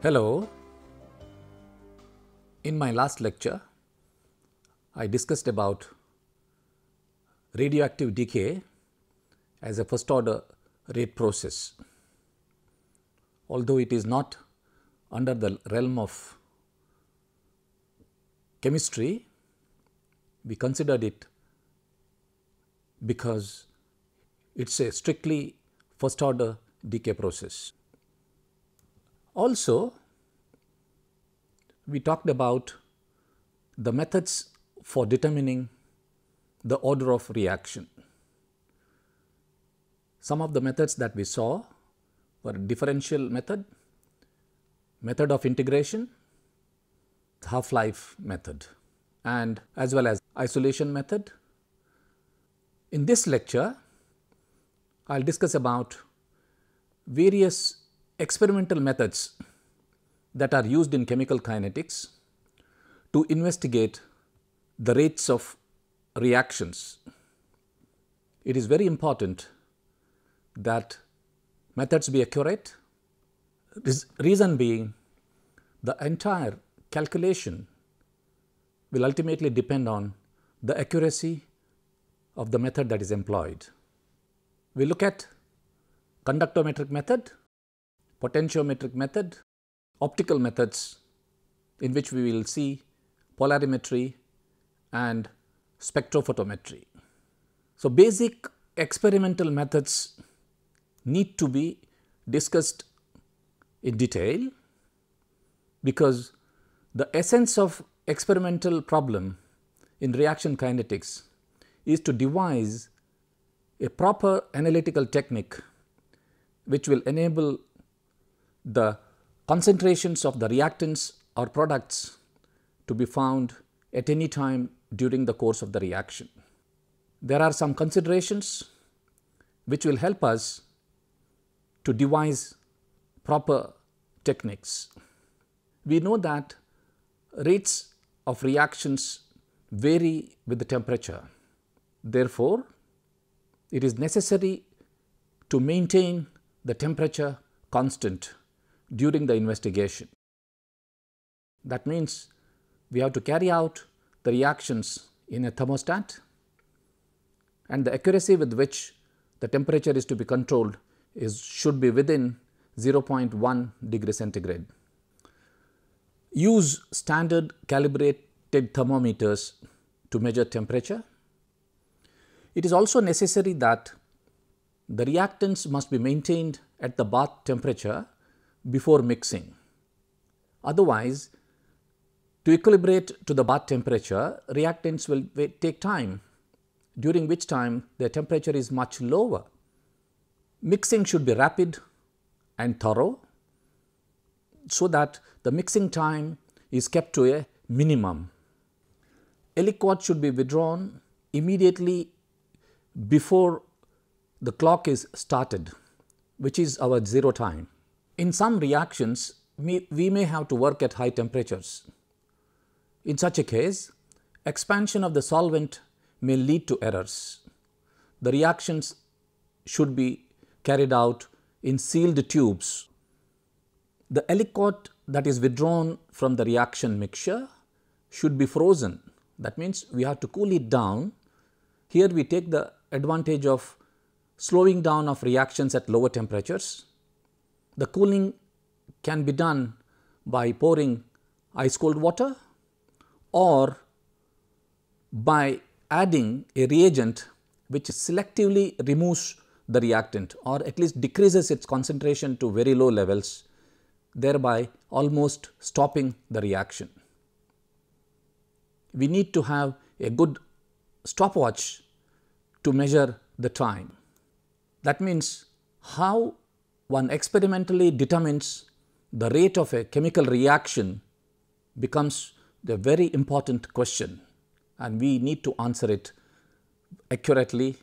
Hello. In my last lecture, I discussed about radioactive decay as a first order rate process. Although it is not under the realm of chemistry, we considered it because it's a strictly first order decay process. Also, we talked about the methods for determining the order of reaction. Some of the methods that we saw were differential method, method of integration, half-life method, and as well as isolation method. In this lecture, I will discuss about various experimental methods that are used in chemical kinetics to investigate the rates of reactions. It is very important that methods be accurate. Reason being, the entire calculation will ultimately depend on the accuracy of the method that is employed. We look at conductometric method, potentiometric method, optical methods in which we will see polarimetry and spectrophotometry. So, basic experimental methods need to be discussed in detail because the essence of experimental problem in reaction kinetics is to devise a proper analytical technique which will enable the concentrations of the reactants or products to be found at any time during the course of the reaction. There are some considerations which will help us to devise proper techniques. We know that rates of reactions vary with the temperature. Therefore, it is necessary to maintain the temperature constant during the investigation. That means we have to carry out the reactions in a thermostat, and the accuracy with which the temperature is to be controlled should be within 0.1 degree centigrade. Use standard calibrated thermometers to measure temperature. It is also necessary that the reactants must be maintained at the bath temperature before mixing. Otherwise, to equilibrate to the bath temperature, reactants will take time, during which time their temperature is much lower. Mixing should be rapid and thorough so that the mixing time is kept to a minimum. Aliquot should be withdrawn immediately before the clock is started, which is our zero time. In some reactions, we may have to work at high temperatures. In such a case, expansion of the solvent may lead to errors. The reactions should be carried out in sealed tubes. The aliquot that is withdrawn from the reaction mixture should be frozen. That means we have to cool it down. Here we take the advantage of slowing down of reactions at lower temperatures. The cooling can be done by pouring ice cold water or by adding a reagent which selectively removes the reactant or at least decreases its concentration to very low levels, thereby almost stopping the reaction. We need to have a good stopwatch to measure the time. That means how one experimentally determines the rate of a chemical reaction becomes the very important question, and we need to answer it accurately.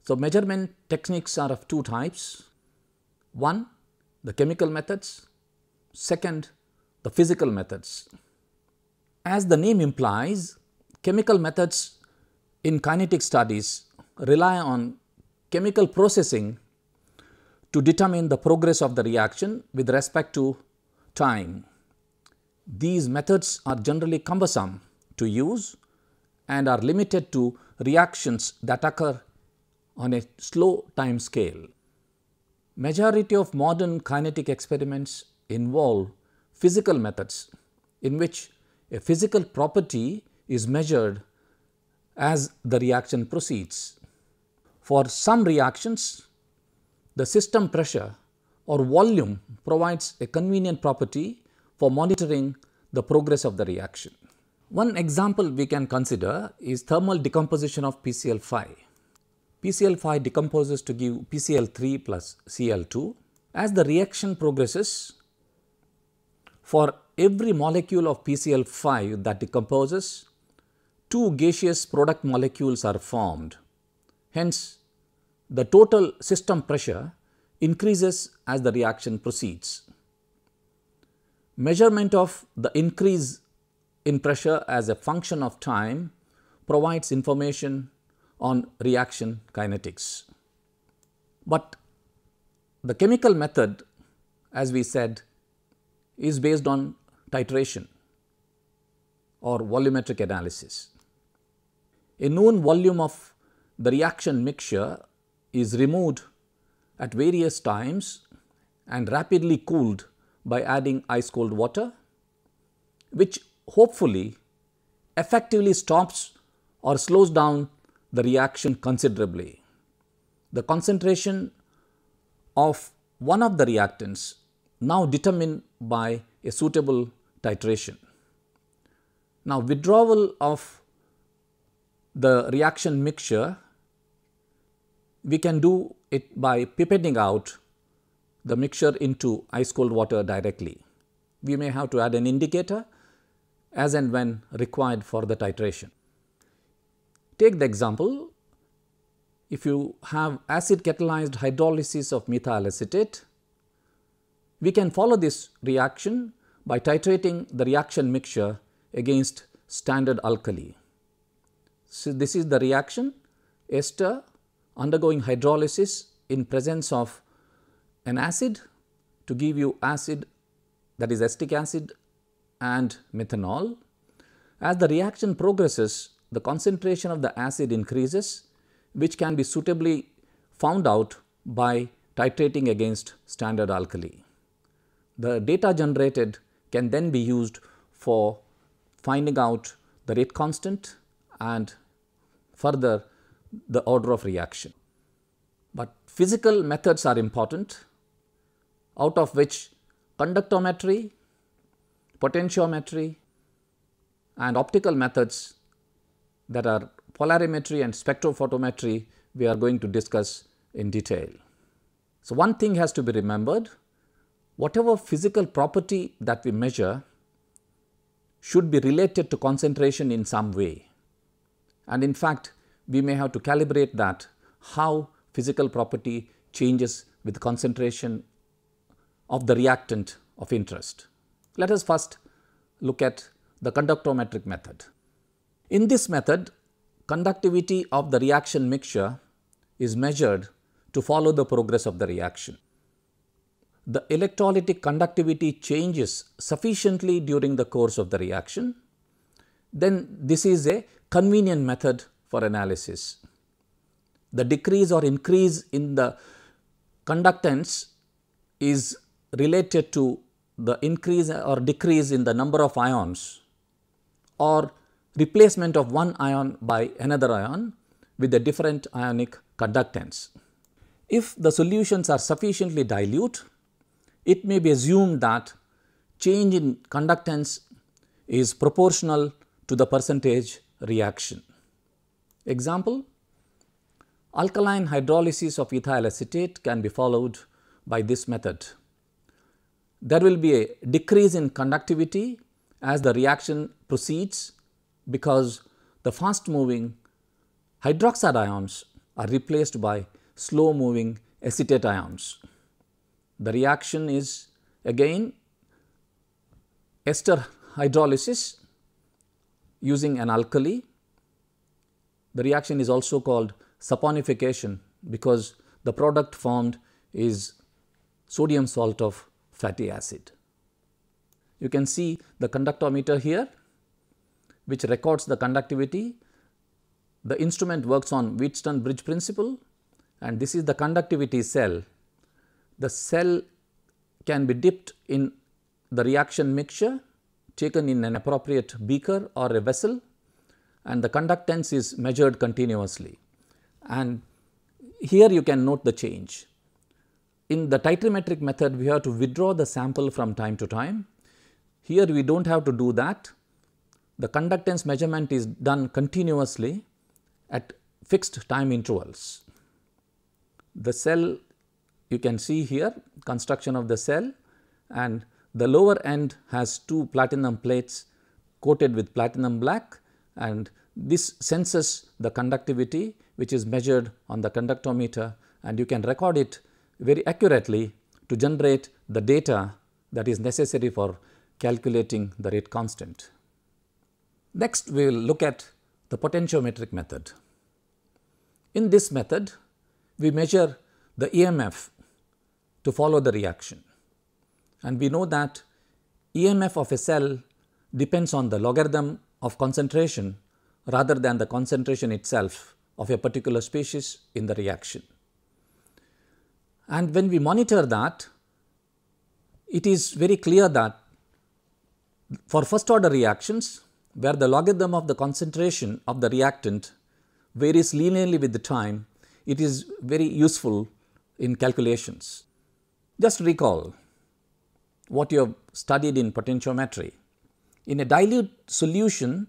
So, measurement techniques are of two types. One, the chemical methods. Second, the physical methods. As the name implies, chemical methods in kinetic studies rely on chemical processing to determine the progress of the reaction with respect to time. These methods are generally cumbersome to use and are limited to reactions that occur on a slow time scale. Majority of modern kinetic experiments involve physical methods in which a physical property is measured as the reaction proceeds. For some reactions, the system pressure or volume provides a convenient property for monitoring the progress of the reaction. One example we can consider is thermal decomposition of PCl5. PCl5 decomposes to give PCl3 plus Cl2. As the reaction progresses, for every molecule of PCl5 that decomposes, two gaseous product molecules are formed. Hence, the total system pressure increases as the reaction proceeds. Measurement of the increase in pressure as a function of time provides information on reaction kinetics. But the chemical method, as we said, is based on titration or volumetric analysis. A known volume of the reaction mixture is removed at various times and rapidly cooled by adding ice cold water, which hopefully effectively stops or slows down the reaction considerably. The concentration of one of the reactants now determined by a suitable titration. Now, withdrawal of the reaction mixture, we can do it by pipetting out the mixture into ice cold water directly. We may have to add an indicator as and when required for the titration. Take the example, if you have acid catalyzed hydrolysis of methyl acetate, we can follow this reaction by titrating the reaction mixture against standard alkali. So, this is the reaction, ester undergoing hydrolysis in presence of an acid to give you acid, that is acetic acid and methanol. As the reaction progresses, the concentration of the acid increases, which can be suitably found out by titrating against standard alkali. The data generated can then be used for finding out the rate constant and further the order of reaction. But physical methods are important, out of which conductometry, potentiometry and optical methods, that are polarimetry and spectrophotometry, we are going to discuss in detail. So, one thing has to be remembered, whatever physical property that we measure should be related to concentration in some way, and in fact we may have to calibrate that how physical property changes with concentration of the reactant of interest. Let us first look at the conductometric method. In this method, conductivity of the reaction mixture is measured to follow the progress of the reaction. The electrolytic conductivity changes sufficiently during the course of the reaction, then this is a convenient method for analysis. The decrease or increase in the conductance is related to the increase or decrease in the number of ions or replacement of one ion by another ion with a different ionic conductance. If the solutions are sufficiently dilute, it may be assumed that change in conductance is proportional to the percentage reaction. Example, alkaline hydrolysis of ethyl acetate can be followed by this method. There will be a decrease in conductivity as the reaction proceeds because the fast moving hydroxide ions are replaced by slow moving acetate ions. The reaction is again ester hydrolysis using an alkali. The reaction is also called saponification because the product formed is sodium salt of fatty acid. You can see the conductometer here, which records the conductivity. The instrument works on Wheatstone bridge principle, and this is the conductivity cell. The cell can be dipped in the reaction mixture taken in an appropriate beaker or a vessel, and the conductance is measured continuously. And here you can note the change. In the titrimetric method, we have to withdraw the sample from time to time. Here we do not have to do that. The conductance measurement is done continuously at fixed time intervals. The cell, you can see here construction of the cell, and the lower end has two platinum plates coated with platinum black, and this senses the conductivity which is measured on the conductometer, and you can record it very accurately to generate the data that is necessary for calculating the rate constant. Next, we will look at the potentiometric method. In this method, we measure the EMF to follow the reaction, and we know that EMF of a cell depends on the logarithm of concentration rather than the concentration itself of a particular species in the reaction. And when we monitor that, it is very clear that for first order reactions, where the logarithm of the concentration of the reactant varies linearly with the time, it is very useful in calculations. Just recall what you have studied in potentiometry. In a dilute solution,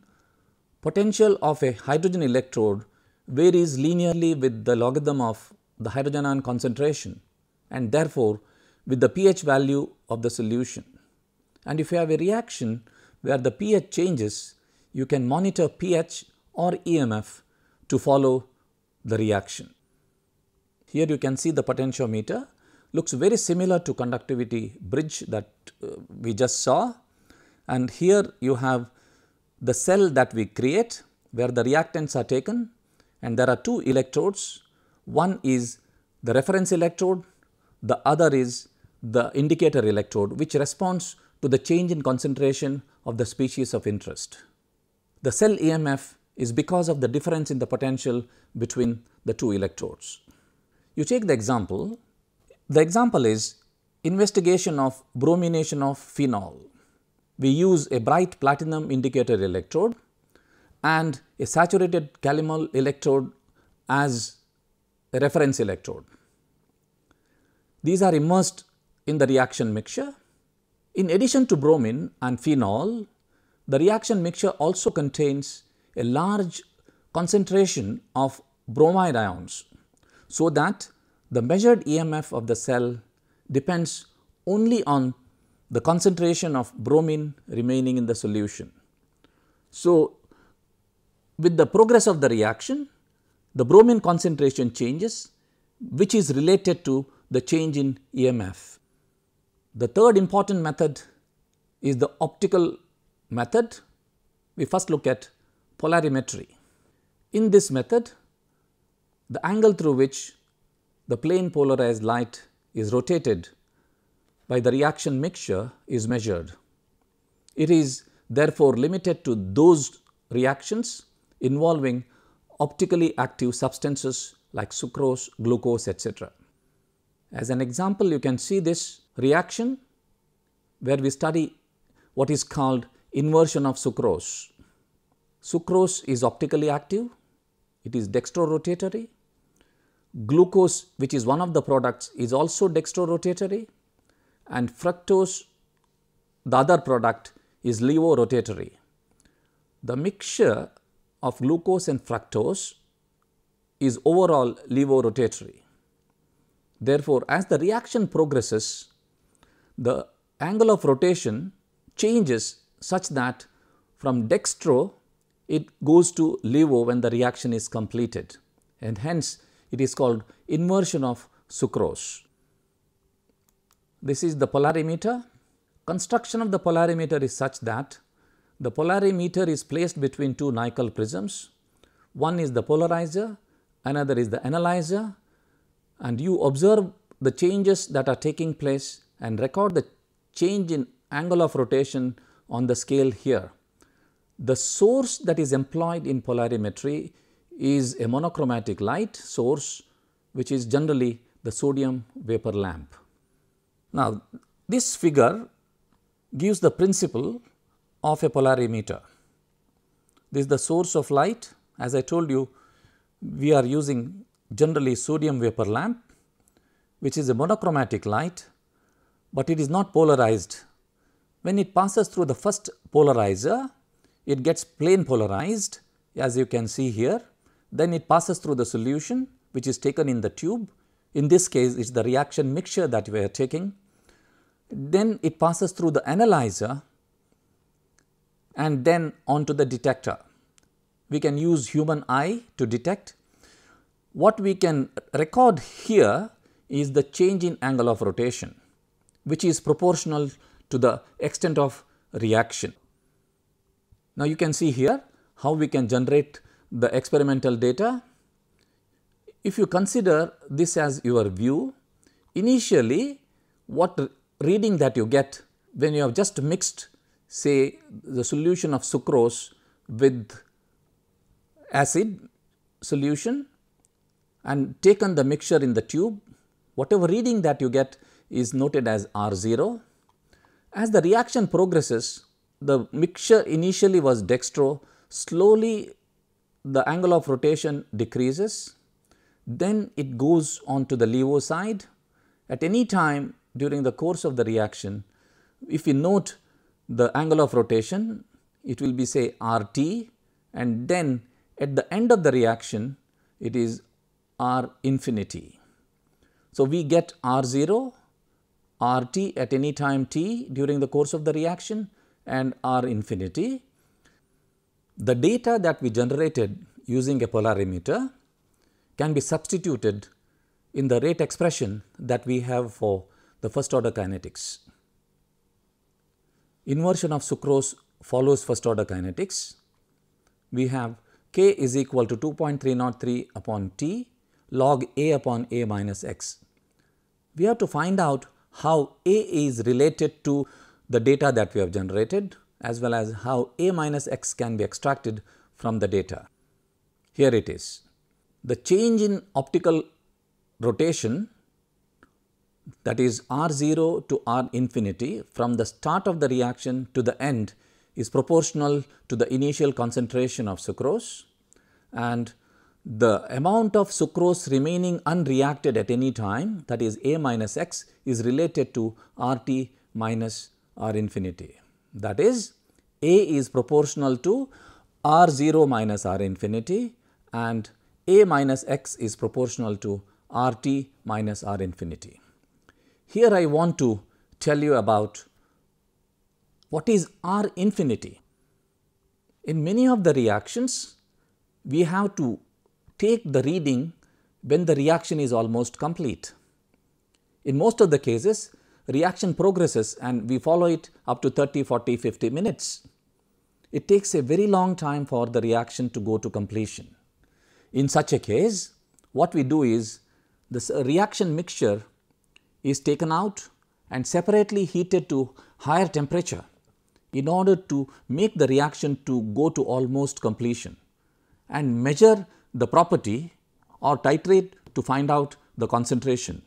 potential of a hydrogen electrode varies linearly with the logarithm of the hydrogen ion concentration, and therefore with the pH value of the solution. And if you have a reaction where the pH changes, you can monitor pH or EMF to follow the reaction. Here you can see the potentiometer looks very similar to conductivity bridge that we just saw, and here you have the cell that we create where the reactants are taken, and there are two electrodes. One is the reference electrode, the other is the indicator electrode, which responds to the change in concentration of the species of interest. The cell EMF is because of the difference in the potential between the two electrodes. You take the example is investigation of bromination of phenol. We use a bright platinum indicator electrode and a saturated calomel electrode as a reference electrode. These are immersed in the reaction mixture. In addition to bromine and phenol, the reaction mixture also contains a large concentration of bromide ions, so that the measured EMF of the cell depends only on the concentration of bromine remaining in the solution. So, with the progress of the reaction, the bromine concentration changes, which is related to the change in EMF. The third important method is the optical method. We first look at polarimetry. In this method, the angle through which the plane polarized light is rotated by the reaction mixture is measured. It is therefore limited to those reactions involving optically active substances like sucrose, glucose, etc. As an example, you can see this reaction where we study what is called inversion of sucrose. Sucrose is optically active, it is dextrorotatory. Glucose, which is one of the products, is also dextrorotatory, and fructose, the other product, is levorotatory. The mixture of glucose and fructose is overall levorotatory. Therefore, as the reaction progresses, the angle of rotation changes such that from dextro it goes to levo when the reaction is completed, and hence it is called inversion of sucrose. This is the polarimeter. Construction of the polarimeter is such that the polarimeter is placed between two Nicol prisms. One is the polarizer, another is the analyzer, and you observe the changes that are taking place and record the change in angle of rotation on the scale here. The source that is employed in polarimetry is a monochromatic light source, which is generally the sodium vapor lamp. Now, this figure gives the principle of a polarimeter. This is the source of light. As I told you, we are using generally sodium vapor lamp, which is a monochromatic light, but it is not polarized. When it passes through the first polarizer, it gets plane polarized, as you can see here. Then it passes through the solution, which is taken in the tube. In this case, it is the reaction mixture that we are taking. Then it passes through the analyzer and then onto the detector. We can use human eye to detect. What we can record here is the change in angle of rotation, which is proportional to the extent of reaction. Now, you can see here how we can generate the experimental data. If you consider this as your view, initially what reading that you get when you have just mixed, say, the solution of sucrose with acid solution and taken the mixture in the tube, whatever reading that you get is noted as R0. As the reaction progresses, the mixture initially was dextro, slowly the angle of rotation decreases, then it goes on to the levo side. At any time during the course of the reaction, if we note the angle of rotation, it will be say RT, and then at the end of the reaction it is R infinity. So, we get R0, RT at any time t during the course of the reaction and R infinity. The data that we generated using a polarimeter can be substituted in the rate expression that we have for the first order kinetics. Inversion of sucrose follows first order kinetics. We have K is equal to 2.303 upon T log A upon A minus X. We have to find out how A is related to the data that we have generated, as well as how A minus X can be extracted from the data. Here it is. The change in optical rotation, that is R0 to R infinity, from the start of the reaction to the end is proportional to the initial concentration of sucrose, and the amount of sucrose remaining unreacted at any time, that is A minus X, is related to RT minus R infinity. That is, A is proportional to R0 minus R infinity and A minus X is proportional to RT minus R infinity. Here I want to tell you about what is R infinity. In many of the reactions, we have to take the reading when the reaction is almost complete. In most of the cases, reaction progresses and we follow it up to 30, 40, 50 minutes. It takes a very long time for the reaction to go to completion. In such a case, what we do is this reaction mixture is taken out and separately heated to higher temperature in order to make the reaction to go to almost completion, and measure the property or titrate to find out the concentration,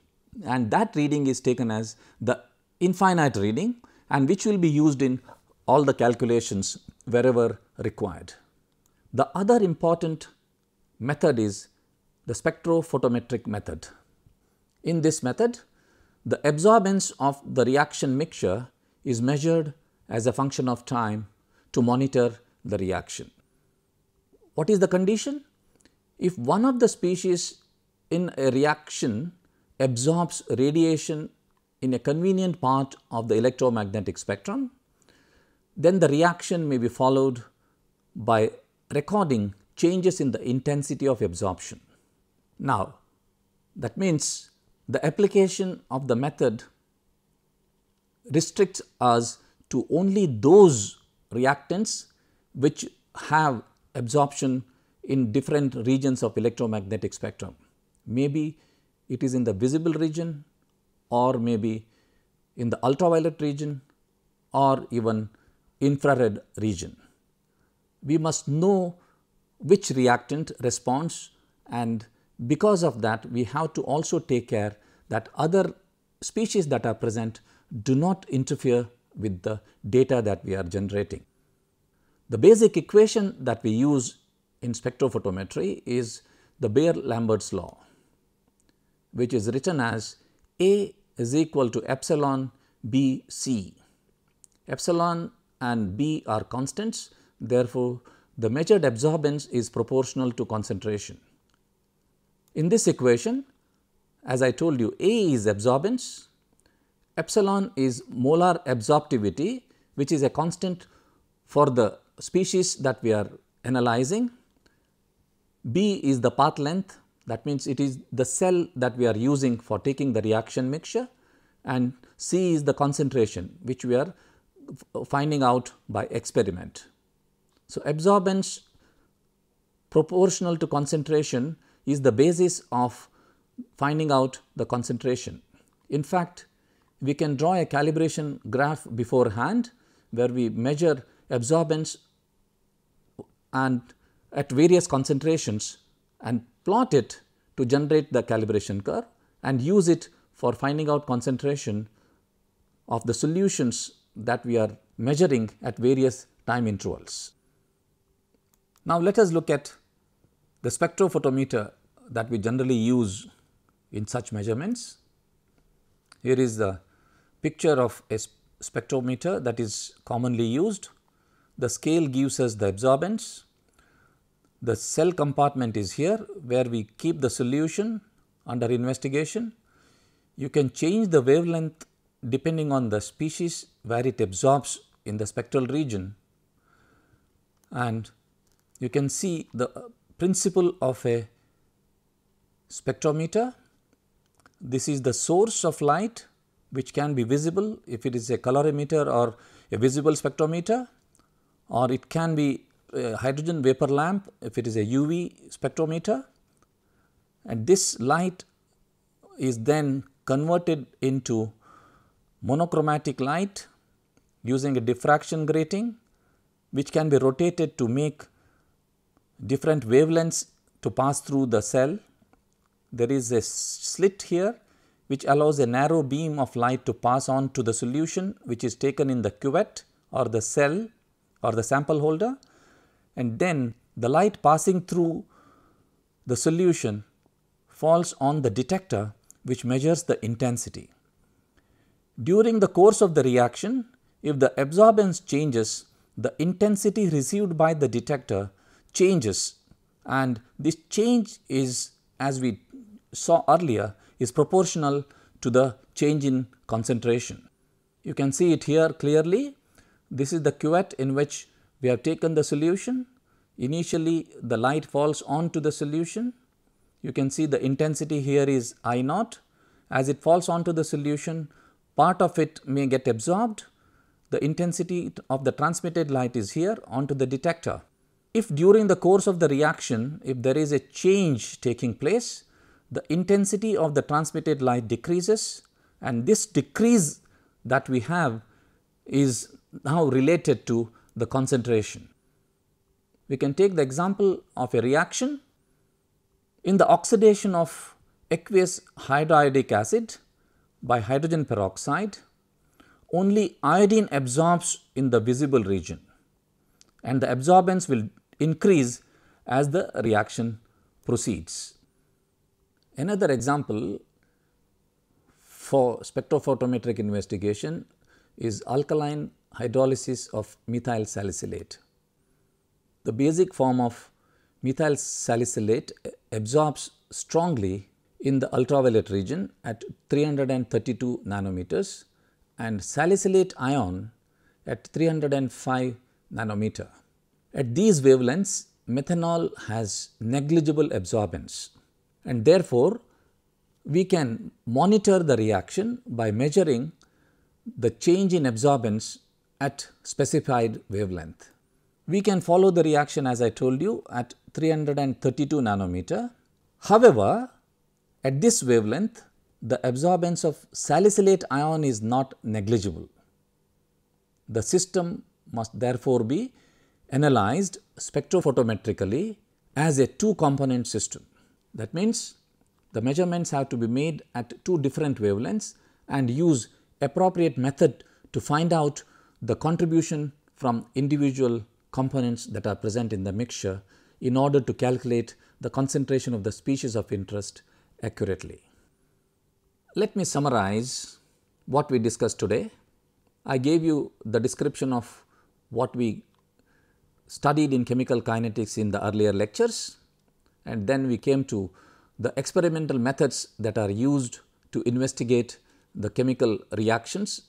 and that reading is taken as the infinite reading and which will be used in all the calculations wherever required. The other important method is the spectrophotometric method. In this method, the absorbance of the reaction mixture is measured as a function of time to monitor the reaction. What is the condition? If one of the species in a reaction absorbs radiation in a convenient part of the electromagnetic spectrum, then the reaction may be followed by recording changes in the intensity of absorption. Now, that means the application of the method restricts us to only those reactants which have absorption in different regions of electromagnetic spectrum. Maybe it is in the visible region, or maybe in the ultraviolet region, or even infrared region. We must know which reactant responds, and because of that we have to also take care that other species that are present do not interfere with the data that we are generating. The basic equation that we use in spectrophotometry is the Beer-Lambert's law, which is written as A is equal to epsilon B C. Epsilon and B are constants, therefore, the measured absorbance is proportional to concentration. In this equation, as I told you, A is absorbance, epsilon is molar absorptivity, which is a constant for the species that we are analyzing. B is the path length, that means it is the cell that we are using for taking the reaction mixture, and C is the concentration which we are finding out by experiment. So, absorbance proportional to concentration is the basis of finding out the concentration. In fact, we can draw a calibration graph beforehand where we measure absorbance and at various concentrations and plot it to generate the calibration curve and use it for finding out concentration of the solutions that we are measuring at various time intervals. Now, let us look at the spectrophotometer that we generally use in such measurements. Here is the picture of a spectrometer that is commonly used. The scale gives us the absorbance. The cell compartment is here where we keep the solution under investigation. You can change the wavelength depending on the species where it absorbs in the spectral region, and you can see the principle of a spectrometer. This is the source of light which can be visible if it is a colorimeter or a visible spectrometer, or it can be a hydrogen vapor lamp if it is a UV spectrometer, and this light is then converted into monochromatic light using a diffraction grating which can be rotated to make different wavelengths to pass through the cell. There is a slit here which allows a narrow beam of light to pass on to the solution which is taken in the cuvette or the cell or the sample holder, and then the light passing through the solution falls on the detector which measures the intensity. During the course of the reaction, if the absorbance changes, the intensity received by the detector changes, and this change is, as we saw earlier, is proportional to the change in concentration. You can see it here clearly. This is the cuvette in which we have taken the solution. Initially, the light falls onto the solution. You can see the intensity here is I naught. As it falls onto the solution, part of it may get absorbed. The intensity of the transmitted light is here onto the detector. If during the course of the reaction, if there is a change taking place, the intensity of the transmitted light decreases, and this decrease that we have is now related to the concentration. We can take the example of a reaction. In the oxidation of aqueous hydroiodic acid by hydrogen peroxide, only iodine absorbs in the visible region, and the absorbance will increase as the reaction proceeds. Another example for spectrophotometric investigation is alkaline hydrolysis of methyl salicylate. The basic form of methyl salicylate absorbs strongly in the ultraviolet region at 332 nanometers and salicylate ion at 305 nanometer. At these wavelengths, methanol has negligible absorbance, and therefore, we can monitor the reaction by measuring the change in absorbance at specified wavelength. We can follow the reaction, as I told you, at 332 nanometer. However, at this wavelength, the absorbance of salicylate ion is not negligible. The system must therefore be analyzed spectrophotometrically as a two-component system. That means the measurements have to be made at two different wavelengths and use appropriate method to find out the contribution from individual components that are present in the mixture in order to calculate the concentration of the species of interest accurately. Let me summarize what we discussed today. I gave you the description of what we studied in chemical kinetics in the earlier lectures, and then we came to the experimental methods that are used to investigate the chemical reactions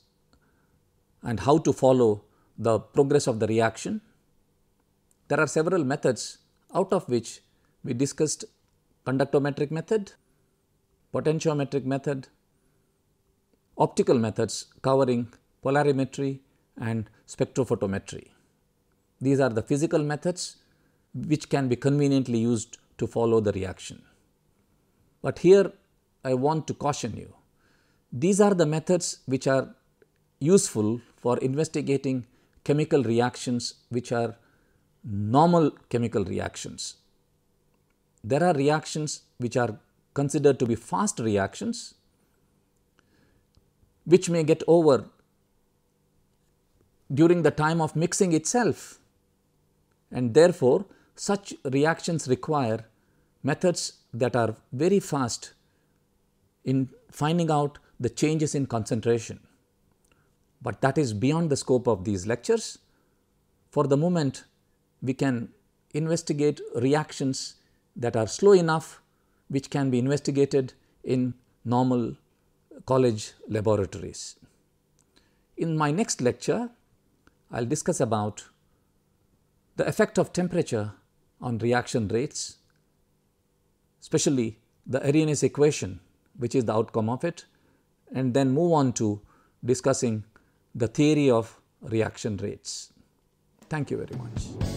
and how to follow the progress of the reaction. There are several methods, out of which we discussed conductometric method, potentiometric method, optical methods covering polarimetry and spectrophotometry. These are the physical methods which can be conveniently used to follow the reaction. But here I want to caution you, these are the methods which are useful for investigating chemical reactions which are normal chemical reactions. There are reactions which are considered to be fast reactions, which may get over during the time of mixing itself, and therefore such reactions require methods that are very fast in finding out the changes in concentration. But that is beyond the scope of these lectures. For the moment, we can investigate reactions that are slow enough, which can be investigated in normal college laboratories. In my next lecture, I will discuss about the effect of temperature on reaction rates, especially the Arrhenius equation, which is the outcome of it, and then move on to discussing the theory of reaction rates. Thank you very much.